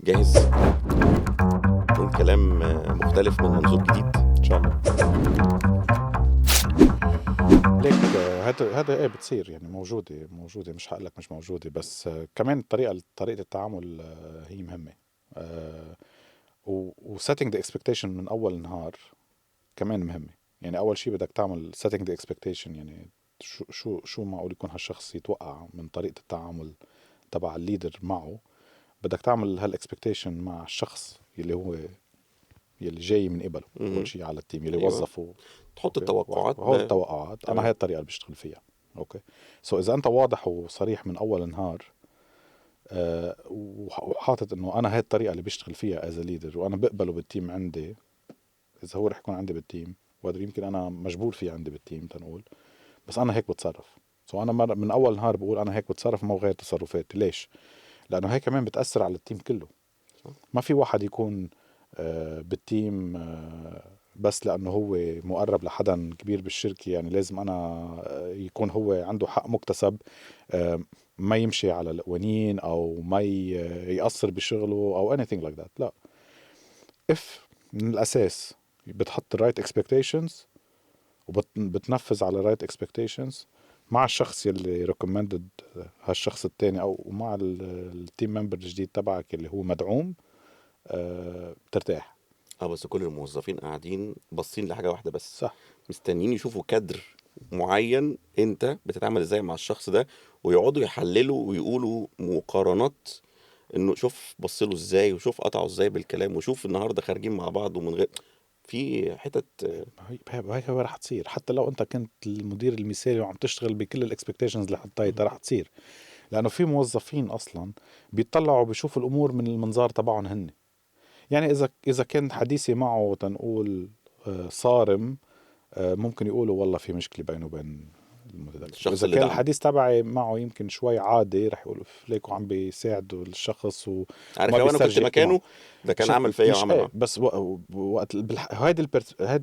جاهز؟ من كلام مختلف من منظور جديد. ان شاء الله. ليك هذا بتصير يعني موجوده مش هقول لك مش موجوده، بس كمان طريقه التعامل هي مهمه. وsetting the expectation من اول نهار كمان مهمه. يعني اول شيء بدك تعمل setting the expectation، يعني شو معقول يكون هالشخص يتوقع من طريقه التعامل تبع الليدر معه. بدك تعمل هالاكسبكتيشن مع الشخص يلي جاي من قبله. اول شيء على التيم يلي أيوة. وظفه، تحط التوقعات هو التوقعات. تمام. انا هاي الطريقه اللي بشتغل فيها. اوكي، سو اذا انت واضح وصريح من اول نهار وحاطط انه انا هاي الطريقه اللي بشتغل فيها از ليدر وانا بقبله بالتيم عندي، اذا هو رح يكون عندي بالتيم وهذا يمكن انا مجبور فيه عندي بالتيم تنقول، بس انا هيك بتصرف. سو انا من اول نهار بقول انا هيك بتصرف، ما غير تصرفاتي. ليش؟ لانه هيك كمان بتاثر على التيم كله. ما في واحد يكون بالتيم بس لأنه هو مقرب لحدا كبير بالشركة يعني لازم أنا يكون هو عنده حق مكتسب، ما يمشي على القوانين أو ما يقصر بشغله أو anything like that. لا، if من الأساس بتحط right expectations وبتنفذ على right expectations مع الشخص يلي recommended هالشخص التاني أو مع التيم ممبر الجديد تبعك اللي هو مدعوم، بترتاح. بس كل الموظفين قاعدين باصين لحاجه واحده بس، صح، مستنيين يشوفوا كادر معين انت بتتعامل ازاي مع الشخص ده، ويقعدوا يحللوا ويقولوا مقارنات، انه شوف بصله ازاي وشوف قطعه ازاي بالكلام وشوف النهارده خارجين مع بعض ومن غير في حتت. هيك رح تصير. حتى لو انت كنت المدير المثالي وعم تشتغل بكل الاكسبكتيشنز اللي حطيتها رح تصير، لانه في موظفين اصلا بيطلعوا بيشوفوا الامور من المنظار تبعهم هن. يعني اذا كان حديثي معه تنقول صارم، ممكن يقولوا والله في مشكله بينه وبين المدير. الشخص واذا اللي كان دعمه. الحديث تبعي معه يمكن شوي عادي، رح يقولوا ليكوا عم بيساعدوا الشخص عارف وما لو انا كنت بيسترجي اهتمام. مكانه ده كان عمل فيا مش وعمل معاه. بس وقت هيدي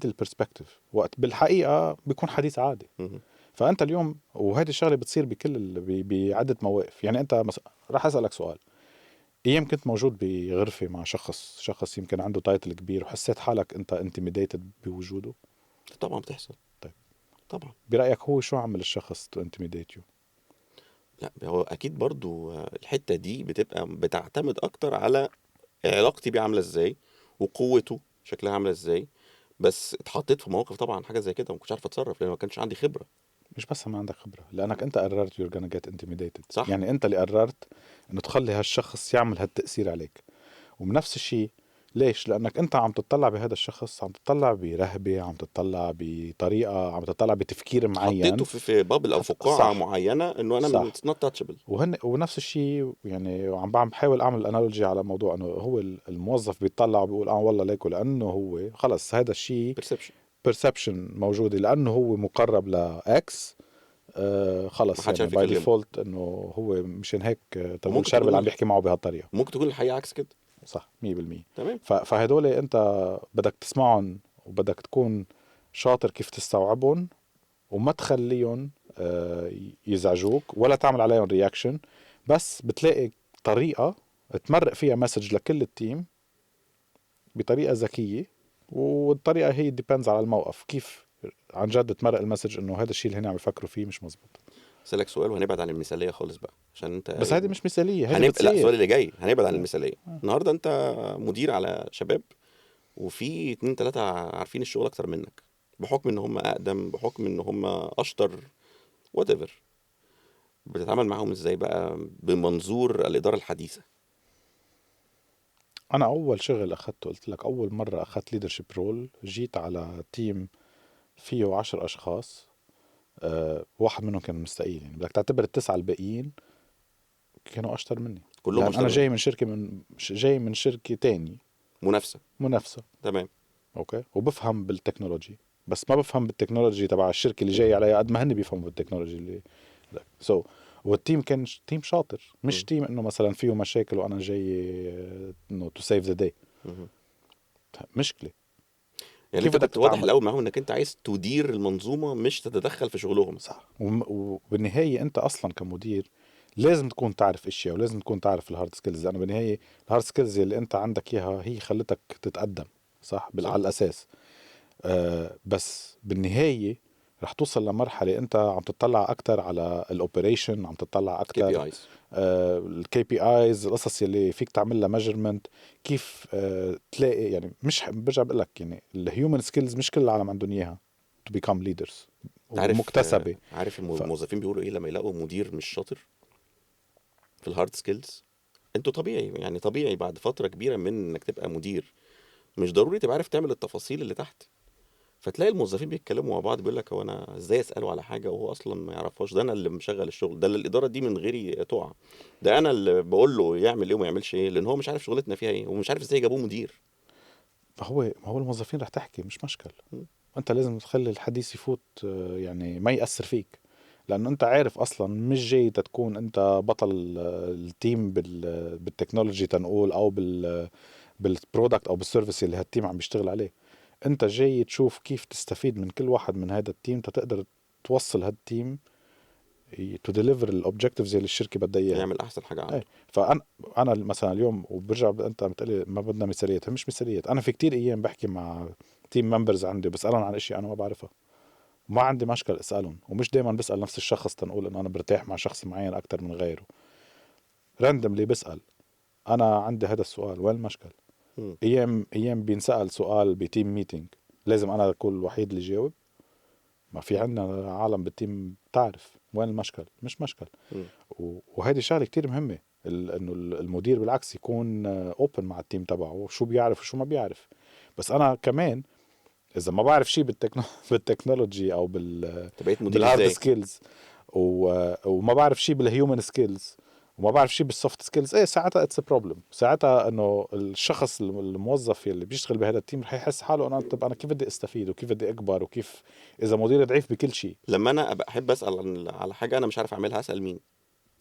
البرسبكتيف، وقت بالحقيقه بيكون حديث عادي. مهم. فانت اليوم وهذه الشغله بتصير بكل بعده مواقف. يعني انت راح اسالك سؤال. ايام كنت موجود بغرفه مع شخص يمكن عنده تايتل كبير وحسيت حالك انت انتميديتد بوجوده؟ طبعا بتحصل. طيب، طبعا. برايك هو شو عمل الشخص تو انتميديت يو؟ لا هو اكيد برضو الحته دي بتبقى بتعتمد اكتر على علاقتي بيه عامله ازاي وقوته شكلها عامله ازاي. بس اتحطيت في مواقف طبعا حاجه زي كده ما كنتش عارف اتصرف لان ما كانش عندي خبره. مش بس ما عندك خبره، لانك انت قررت you're gonna get intimidated. صح. يعني انت اللي قررت انه تخلي هالشخص يعمل هالتاثير عليك. وبنفس الشيء ليش؟ لأنك أنت عم تطلع بهذا الشخص، عم تطلع برهبة، عم تطلع بطريقة، عم تطلع بتفكير معين. حطيته في بابل او في قاعه صح، معينه انه انا صح. it's not touchable. ونفس الشيء يعني عم بحاول أعمل أنالوجي على موضوع أنه هو الموظف بيطلع وبيقول والله ليكو، لأنه هو خلص هذا الشيء perception. perception موجودة، لأنه هو مقرب لإكس. خلص ما حدش يعني عارف باي يكلمه. ديفولت انه هو مشان هيك تنقول وممكن شارب اللي عم تكون بيحكي معه بهالطريقه. ممكن تكون الحقيقه عكس كده. صح 100%. تمام. فهدول انت بدك تسمعهم وبدك تكون شاطر كيف تستوعبهم وما تخليهم يزعجوك ولا تعمل عليهم رياكشن، بس بتلاقي طريقة تمرق فيها مسج لكل التيم بطريقة ذكية. والطريقة هي depends على الموقف، كيف عن جد تمرق المسج انه هذا الشيء اللي هنا عم يفكروا فيه مش مزبوط. اسالك سؤال وهنبعد عن المثاليه خالص بقى عشان انت بس هذه مش مثالية، هذه لا السؤال بتصير. اللي جاي هنبعد عن المثاليه. النهارده انت مدير على شباب وفي 2 3 عارفين الشغل اكتر منك بحكم ان هم اقدم بحكم ان هم اشطر whatever. بتتعامل معاهم ازاي بقى بمنظور الاداره الحديثه؟ انا اول شغل اخذته، قلت لك اول مرة اخذت ليدرشيب رول، جيت على تيم فيه 10 اشخاص. واحد منهم كان مستقيل، يعني بدك تعتبر التسعة الباقيين كانوا أشطر مني. كلهم لأن اشطر أنا منك. جاي من شركة تاني منافسه. منافسة. تمام. أوكي، وبفهم بالتكنولوجي، بس ما بفهم بالتكنولوجي تبع الشركة اللي جاي عليها قد ما هن بيفهموا بالتكنولوجي اللي والتيم كان تيم شاطر، مش م. تيم إنه مثلا فيه مشاكل وأنا جاي إنه to save the day. مهم. مشكلة. يعني كيف انت بدك كنت واضح تتعامل؟ الاول معاهم انك انت عايز تدير المنظومه مش تتدخل في شغلهم. صح. وبالنهاية أنت أصلا كمدير لازم تكون تعرف اشياء ولازم تكون تعرف الهارد سكيلز، لانه بالنهايه الهارد سكيلز اللي انت عندك اياها هي خلتك تتقدم صح صح. على الاساس. بس بالنهايه رح توصل لمرحله انت عم تطلع اكثر على الاوبريشن، عم تطلع اكثر KPIs. الكي بي ايز، القصص اللي فيك تعمل لها ميجرمنت، كيف تلاقي يعني مش برجع بقول لك يعني الهيومن سكيلز مش كل العالم عندهم اياها تو بيكام ليدرز ومكتسبه. عارف ف الموظفين بيقولوا ايه لما يلاقوا مدير مش شاطر في الهارد سكيلز؟ انتوا طبيعي، يعني طبيعي بعد فترة كبيرة من انك تبقى مدير مش ضروري تبقى عارف تعمل التفاصيل اللي تحت. فتلاقي الموظفين بيتكلموا مع بعض بيقول لك هو انا ازاي اساله على حاجه وهو اصلا ما يعرفهاش؟ ده انا اللي مشغل الشغل، ده اللي الاداره دي من غيري تقع، ده انا اللي بقول له يعمل ايه وما يعملش ايه، لان هو مش عارف شغلتنا فيها ايه ومش عارف ازاي جابوه مدير. ما هو الموظفين رح تحكي مش مشكل، م. انت لازم تخلي الحديث يفوت يعني ما يأثر فيك، لانه انت عارف اصلا مش جاي تكون انت بطل التيم بالتكنولوجي تنقول او بالبرودكت او بالسيرفيس اللي هالتيم عم بيشتغل عليه. انت جاي تشوف كيف تستفيد من كل واحد من هذا التيم تقدر توصل هالتيم تو ديليفر الاوبجكتيفز اللي الشركه بدها اياها. يعمل احسن حاجه عنده. ايه فانا مثلا اليوم وبرجع انت بتقلي ما بدنا مثاليات، مش مثاليات، انا في كتير ايام بحكي مع تيم ممبرز عندي بسالهم عن اشياء انا ما بعرفها، ما عندي مشكل اسالهم، ومش دائما بسال نفس الشخص تنقول انه انا برتاح مع شخص معين اكثر من غيره، راندملي بسال انا عندي هذا السؤال وين المشكل. م. ايام بينسال سؤال بتيم ميتينج لازم انا اكون الوحيد اللي جاوب؟ ما في عندنا عالم بالتيم بتعرف وين المشكل، مش مشكل. م. وهذه شغله كتير مهمه، انه المدير بالعكس يكون اوبن مع التيم تبعه شو بيعرف وشو ما بيعرف. بس انا كمان اذا ما بعرف شيء بالتكنولوجي او انت بقيت مدير بالهارد ازاي؟ سكيلز وما بعرف شيء بالهيومن سكيلز وما بعرف شيء بالسوفت سكيلز، ايه ساعتها اتس بروبلم، ساعتها انه الشخص الموظف اللي بيشتغل بهذا التيم رح يحس حاله انا طب انا كيف بدي استفيد وكيف بدي اكبر وكيف اذا مدير ضعيف بكل شيء. لما انا ابقى احب اسال على حاجه انا مش عارف اعملها، اسال مين؟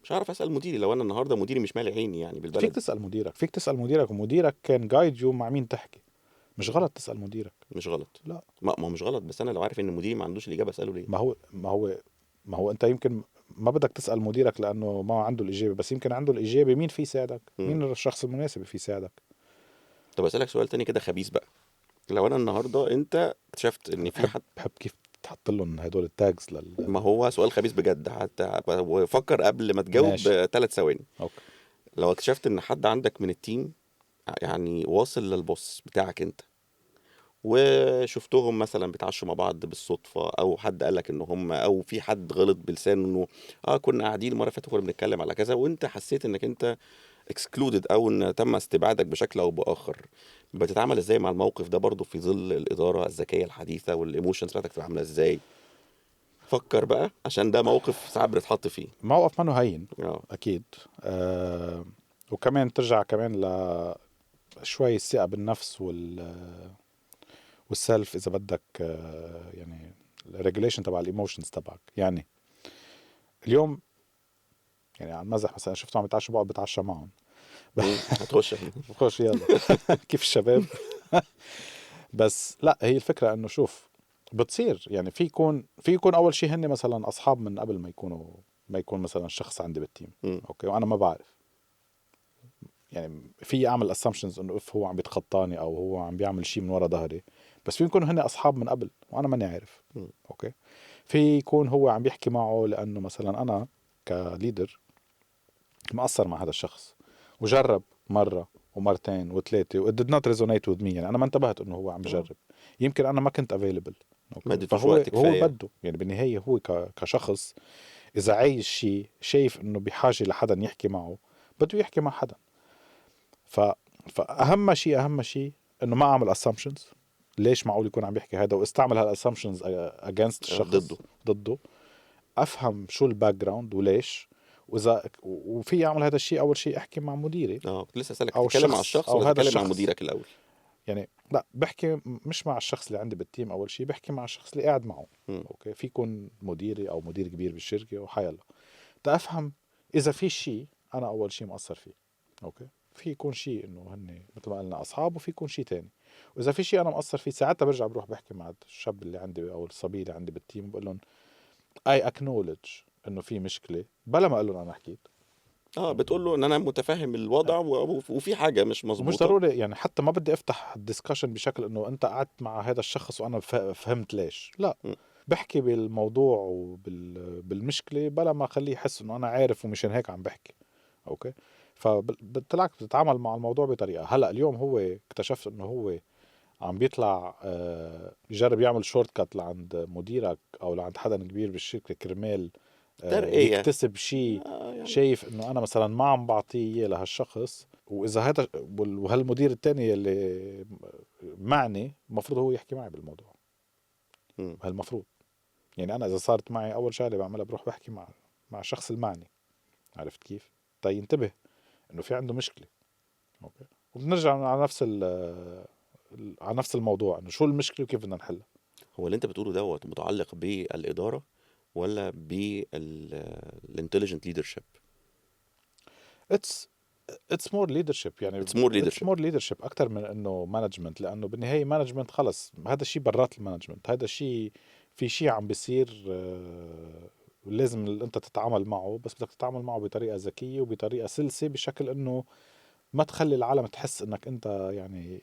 مش عارف اسال مديري لو انا النهارده مديري مش مالي عيني يعني فيك بالبلد. تسال مديرك، فيك تسال مديرك ومديرك كان جايد يو مع مين تحكي، مش غلط تسال مديرك. مش غلط. لا ما هو مش غلط، بس انا لو عارف ان مديري ما عندوش الاجابه اساله ليه؟ ما هو انت يمكن ما بدك تسال مديرك لانه ما عنده الاجابه، بس يمكن عنده الاجابه مين في يساعدك، م. مين الشخص المناسب في يساعدك. طب اسالك سؤال تاني كده خبيث بقى. لو انا النهارده انت اكتشفت ان انا في حد، بحب كيف تحط لهم هدول التاجز ما هو سؤال خبيث بجد، حتى وفكر قبل ما تجاوب ماشي ب3 ثواني. اوكي. لو اكتشفت ان حد عندك من التيم يعني واصل للبوس بتاعك انت، وشفتهم مثلا بيتعشوا مع بعض بالصدفة، او حد قالك ان هم، او في حد غلط بلسانه انه كنا قاعدين المرة اللي فاتت كنا بنتكلم على كذا، وانت حسيت انك انت اكسكلودد او ان تم استبعادك بشكل او باخر، بتتعامل ازاي مع الموقف ده برضو في ظل الإدارة الذكية الحديثة والايموشنز بتاعتك تبقى عاملة ازاي؟ فكر بقى عشان ده موقف ساعات بنتحط فيه. موقف منه هين اه. اكيد. وكمان ترجع كمان لشوي الثقه بالنفس والسلف اذا بدك، يعني الريجوليشن تبع الايموشنز تبعك. يعني اليوم يعني على المزح مثلا شفتهم عم يتعشوا بعض بتعشى معهم هتخش. بخش يلا كيف الشباب. بس لا هي الفكره انه شوف بتصير يعني في يكون اول شيء هن مثلا اصحاب من قبل ما يكون مثلا شخص عندي بالتيم، مم. اوكي، وانا ما بعرف، يعني في اعمل اسامبشنز انه اف هو عم بيتخطاني او هو عم بيعمل شيء من ورا ظهري، بس في يكونوا هن اصحاب من قبل وانا ماني عارف، مم. اوكي. في يكون هو عم بيحكي معه لانه مثلا انا كليدر مقصر مع هذا الشخص وجرب مرة ومرتين وثلاثة و it did not resonate with me، يعني أنا ما انتبهت إنه هو عم بجرب، يمكن أنا ما كنت available، ما أوكي. اديتوش فهو وقت كفاية. بده يعني بالنهاية هو كشخص إذا عايز شيء شايف إنه بحاجة لحدا يحكي معه بده يحكي مع حدا. ف... فأهم شيء إنه ما أعمل assumptions، ليش معقول يكون عم يحكي هذا، واستعمل هالاسامبشنز against ضده. الشخص ضده، افهم شو الباك جراوند وليش، وفي اعمل هذا الشيء اول شيء احكي مع مديري كنت لسه اسالك او تتكلم مع الشخص الشخص او ولا هذا تتكلم مع الشخص. مديرك الاول؟ يعني لا بحكي مش مع الشخص اللي عندي بالتيم اول شيء، بحكي مع الشخص اللي قاعد معه، مم. اوكي، في يكون مديري او مدير كبير بالشركه وحيلا، تافهم اذا في شيء انا اول شيء مقصر فيه، اوكي. في يكون شيء انه هن مثل ما قلنا اصحاب، وفي يكون شيء تاني، واذا في شيء انا مقصر فيه ساعتها برجع بروح بحكي مع الشاب اللي عندي او الصبي اللي عندي بالتيم، بقول لهم اي اكنولج انه في مشكله بلا ما اقول لهم انا حكيت، بتقول له ان انا متفهم الوضع وفي حاجه مش ومش مظبوطه. ضروري يعني، حتى ما بدي افتح الدسكشن بشكل انه انت قعدت مع هذا الشخص وانا فهمت ليش، لا، م. بحكي بالموضوع وبالمشكله بلا ما اخليه يحس انه انا عارف ومشان هيك عم بحكي. اوكي، فبالعكس بتتعامل مع الموضوع بطريقه. هلا اليوم هو اكتشفت انه هو عم بيطلع يجرب يعمل شورت كات لعند مديرك او لعند حدا كبير بالشركه كرمال ترقيه. يكتسب شيء. يعني شايف انه انا مثلا ما عم بعطيه إياه لهالشخص، واذا هذا وهالمدير التاني اللي معني المفروض هو يحكي معي بالموضوع. م. هالمفروض يعني انا اذا صارت معي اول شغله بعملها بروح بحكي مع الشخص المعني. عرفت كيف؟ ينتبه انه في عنده مشكله. اوكي، وبنرجع على نفس على نفس الموضوع، انه شو المشكله وكيف بدنا نحلها. هو اللي انت بتقوله دوت متعلق بالاداره ولا بالانتليجنت ليدرشيب؟ اتس اتس مور ليدرشيب يعني. اتس مور اتس ليدرشيب. مور ليدرشيب اكثر من انه مانجمنت، لانه بالنهايه مانجمنت خلص هذا الشيء برات المانجمنت. هذا الشيء في شيء عم بيصير لازم انت تتعامل معه، بس بدك تتعامل معه بطريقه ذكيه وبطريقه سلسه، بشكل انه ما تخلي العالم تحس انك انت يعني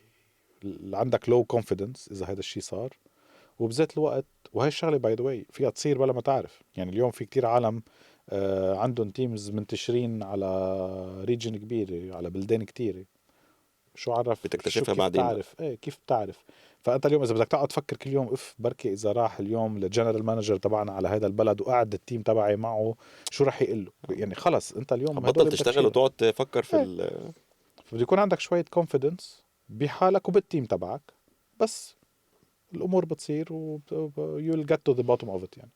عندك لو كونفيدنس اذا هذا الشيء صار. وبذات الوقت، وهي الشغله باي ذا واي فيها تصير بلا ما تعرف. يعني اليوم في كتير عالم عندهم تيمز منتشرين على ريجن كبيره، على بلدان كتيره. شو عرف شو بتكتشفها كيف بعدين بقى. تعرف ايه كيف تعرف. فانت اليوم اذا بدك تقعد تفكر كل يوم اف بركي اذا راح اليوم للجنرال مانجر تبعنا على هذا البلد وقعد التيم تبعي معه شو راح يقول له، يعني خلص انت اليوم هتبطل هدول بدك تشتغل تشيلهم. وتقعد تفكر في ايه، فبده يكون عندك شويه كونفيدنس بحالك وبالتيم تبعك، بس الامور بتصير و you'll get to the bottom of it يعني.